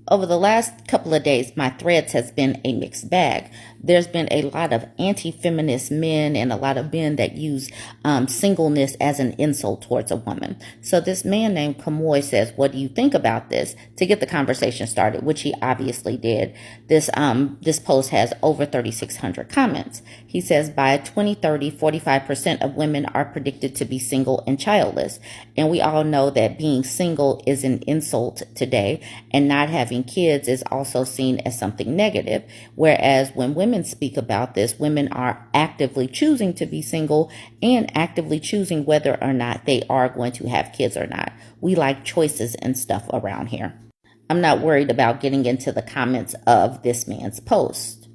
Over the last couple of days, my threads has been a mixed bag. There's been a lot of anti-feminist men and a lot of men that use singleness as an insult towards a woman. So this man named Kamoy says, what do you think about this? To get the conversation started, which he obviously did. This post has over 3,600 comments. He says, by 2030, 45% of women are predicted to be single and childless. And we all know that being single is an insult today, and not having kids is also seen as something negative. Whereas when women speak about this, women are actively choosing to be single and actively choosing whether or not they are going to have kids or not. We like choices and stuff around here. I'm not worried about getting into the comments of this man's post,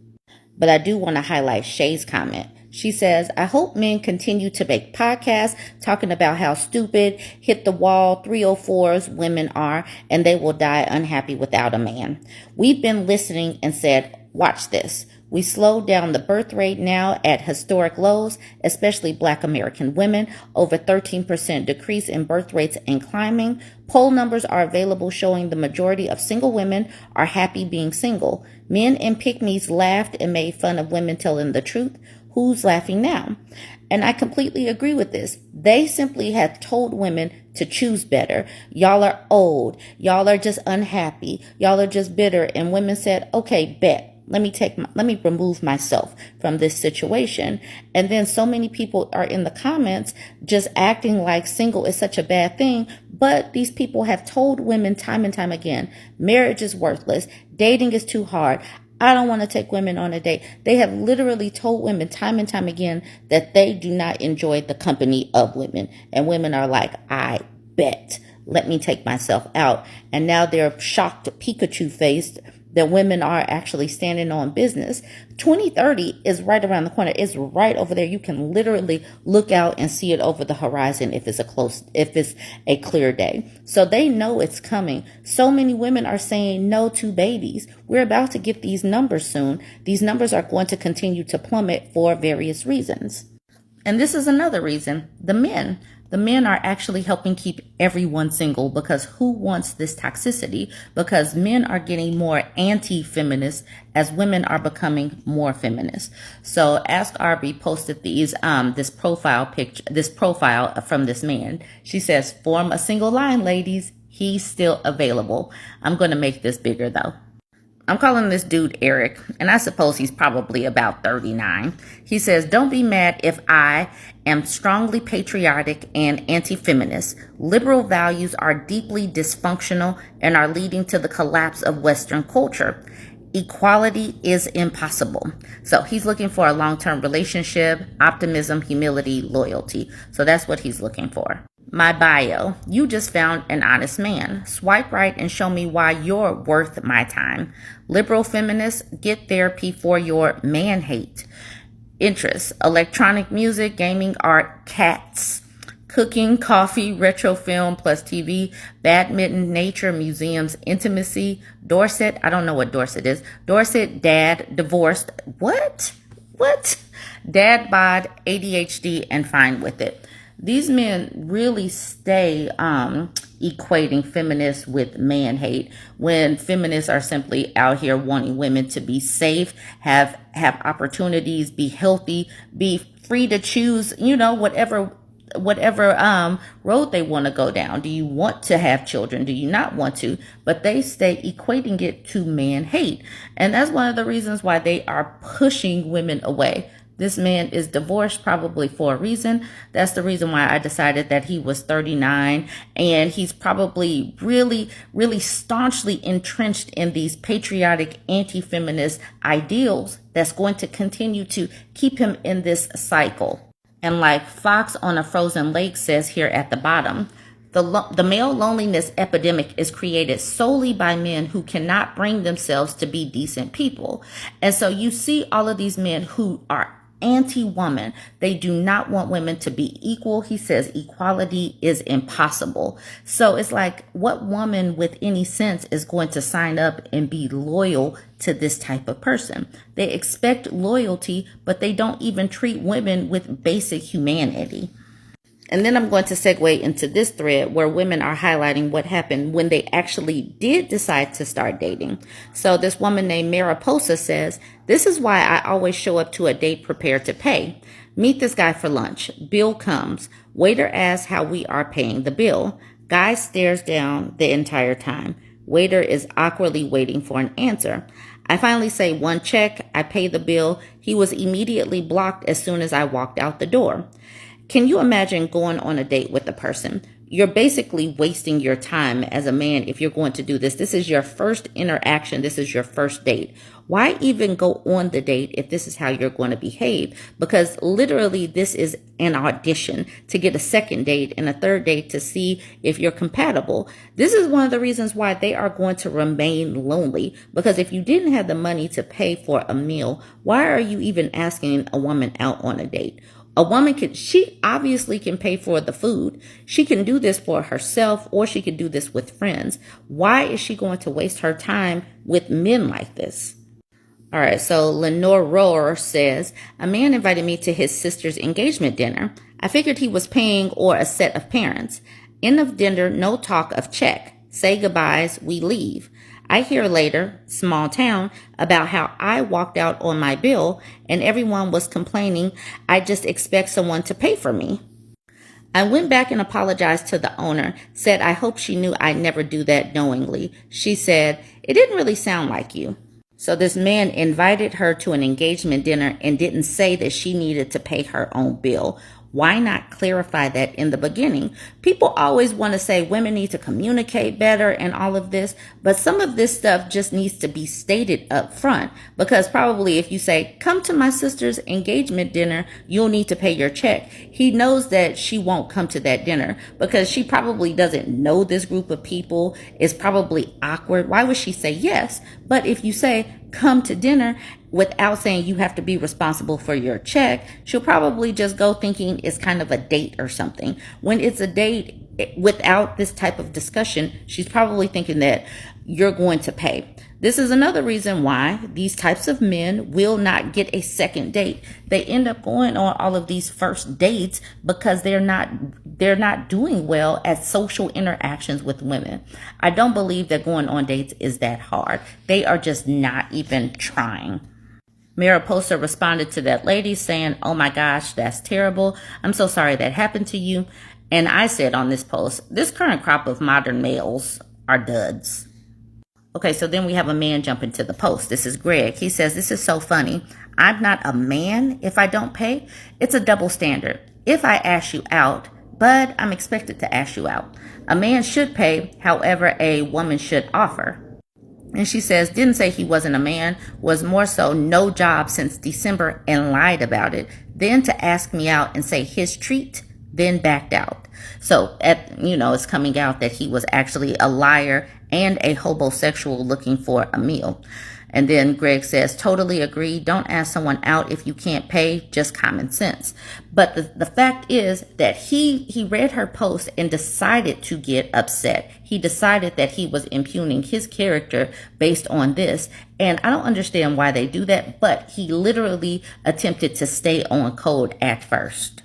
but I do want to highlight Shay's comment. She says, I hope men continue to make podcasts talking about how stupid, hit the wall 304s women are, and they will die unhappy without a man. We've been listening and said, watch this. We slowed down the birth rate now at historic lows, especially Black American women, over 13% decrease in birth rates and climbing. Poll numbers are available showing the majority of single women are happy being single. Men and pick-me's laughed and made fun of women telling the truth. Who's laughing now? And I completely agree with this. They simply have told women to choose better. Y'all are old. Y'all are just unhappy. Y'all are just bitter. And women said, okay, bet. Let me remove myself from this situation. And then so many people are in the comments just acting like single is such a bad thing. But these people have told women time and time again, marriage is worthless. Dating is too hard. I don't want to take women on a date. They have literally told women time and time again that they do not enjoy the company of women. And women are like, I bet. Let me take myself out. And now they're shocked, Pikachu faced, that women are actually standing on business. 2030 is right around the corner. It's right over there. You can literally look out and see it over the horizon if it's a clear day. So they know it's coming. So many women are saying no to babies. We're about to get these numbers soon. These numbers are going to continue to plummet for various reasons. And this is another reason. The men. The men are actually helping keep everyone single, because who wants this toxicity? Because men are getting more anti-feminist as women are becoming more feminist. So Ask Arby posted this profile from this man. She says, form a single line, ladies. He's still available. I'm going to make this bigger though. I'm calling this dude Eric, and I suppose he's probably about 39. He says, don't be mad if I am strongly patriotic and anti-feminist. Liberal values are deeply dysfunctional and are leading to the collapse of Western culture. Equality is impossible. So he's looking for a long-term relationship, optimism, humility, loyalty. So that's what he's looking for. My bio. You just found an honest man. Swipe right and show me why you're worth my time. Liberal feminists, get therapy for your man hate. Interests: electronic music, gaming, art, cats, cooking, coffee, retro film plus TV, badminton, nature, museums, intimacy. Dorset. I don't know what Dorset is. Dorset, dad, divorced. What? Dad bod, ADHD, and fine with it. These men really stay equating feminists with man hate, when feminists are simply out here wanting women to be safe, have opportunities, be healthy, be free to choose, whatever road they want to go down. Do you want to have children? Do you not want to? But they stay equating it to man hate. And that's one of the reasons why they are pushing women away. This man is divorced probably for a reason. That's the reason why I decided that he was 39. And he's probably really, really staunchly entrenched in these patriotic anti-feminist ideals that's going to continue to keep him in this cycle. And like Fox on a Frozen Lake says here at the bottom, the male loneliness epidemic is created solely by men who cannot bring themselves to be decent people. And so you see all of these men who are anti-woman. They do not want women to be equal. He says equality is impossible. So it's like, what woman with any sense is going to sign up and be loyal to this type of person? They expect loyalty, but they don't even treat women with basic humanity. And then I'm going to segue into this thread where women are highlighting what happened when they actually did decide to start dating. So this woman named Mariposa says, "This is why I always show up to a date prepared to pay. Meet this guy for lunch. Bill comes. Waiter asks how we are paying the bill. Guy stares down the entire time. Waiter is awkwardly waiting for an answer. I finally say one check. I pay the bill. He was immediately blocked as soon as I walked out the door." Can you imagine going on a date with a person? You're basically wasting your time as a man if you're going to do this. This is your first interaction. This is your first date. Why even go on the date if this is how you're going to behave? Because literally this is an audition to get a second date and a third date to see if you're compatible. This is one of the reasons why they are going to remain lonely. Because if you didn't have the money to pay for a meal, why are you even asking a woman out on a date? A woman she obviously can pay for the food. She can do this for herself or she can do this with friends. Why is she going to waste her time with men like this? All right, so Lenore Rohr says, "A man invited me to his sister's engagement dinner. I figured he was paying or a set of parents. End of dinner, no talk of check. Say goodbyes, we leave. I hear later, small town, about how I walked out on my bill and everyone was complaining I just expect someone to pay for me. I went back and apologized to the owner, said I hope she knew I'd never do that knowingly. She said, it didn't really sound like you." So this man invited her to an engagement dinner and didn't say that she needed to pay her own bill. Why not clarify that in the beginning? People always want to say women need to communicate better and all of this, but some of this stuff just needs to be stated up front, because probably if you say, "Come to my sister's engagement dinner, you'll need to pay your check," he knows that she won't come to that dinner because she probably doesn't know this group of people. It's probably awkward. Why would she say yes? But if you say, "Come to dinner," without saying you have to be responsible for your check, she'll probably just go thinking it's kind of a date or something. When it's a date without this type of discussion, she's probably thinking that you're going to pay. This is another reason why these types of men will not get a second date. They end up going on all of these first dates because they're not doing well at social interactions with women. I don't believe that going on dates is that hard. They are just not even trying. Mariposa responded to that lady saying, "Oh my gosh, that's terrible. I'm so sorry that happened to you." And I said on this post, this current crop of modern males are duds. Okay, so then we have a man jump into the post. This is Greg. He says, "This is so funny. I'm not a man if I don't pay. It's a double standard. If I ask you out, but I'm expected to ask you out. A man should pay, however, a woman should offer." And she says, "Didn't say he wasn't a man, was more so no job since December and lied about it. Then to ask me out and say his treat, then backed out." So, it's coming out that he was actually a liar and a homosexual looking for a meal. And then Greg says, "Totally agree. Don't ask someone out if you can't pay, just common sense." But the fact is that he read her post and decided to get upset. He decided that he was impugning his character based on this. And I don't understand why they do that, but he literally attempted to stay on code at first.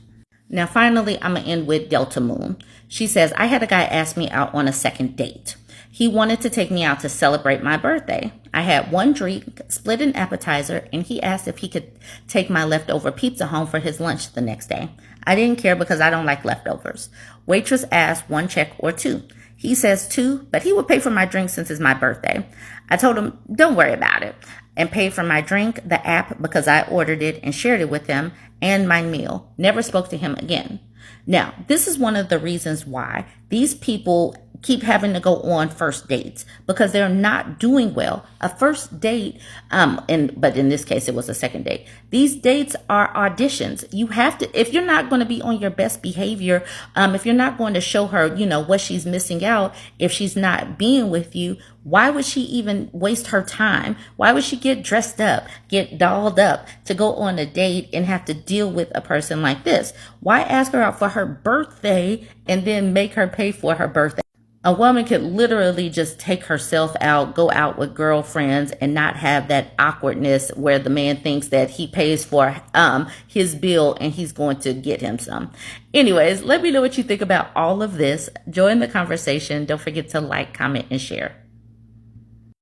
Now, finally, I'm going to end with Delta Moon. She says, "I had a guy ask me out on a second date. He wanted to take me out to celebrate my birthday. I had one drink, split an appetizer, and he asked if he could take my leftover pizza home for his lunch the next day. I didn't care because I don't like leftovers. Waitress asked one check or two. He says two, but he would pay for my drink since it's my birthday. I told him, don't worry about it, and paid for my drink, the app, because I ordered it and shared it with him, and my meal. Never spoke to him again." Now, this is one of the reasons why these people keep having to go on first dates, because they're not doing well. A first date, but in this case, it was a second date. These dates are auditions. You have to, if you're not going to be on your best behavior, if you're not going to show her, what she's missing out, if she's not being with you, why would she even waste her time? Why would she get dressed up, get dolled up to go on a date and have to deal with a person like this? Why ask her out for her birthday and then make her pay for her birthday? A woman could literally just take herself out, go out with girlfriends, and not have that awkwardness where the man thinks that he pays for his bill and he's going to get him some. Anyways, let me know what you think about all of this. Join the conversation. Don't forget to like, comment, and share.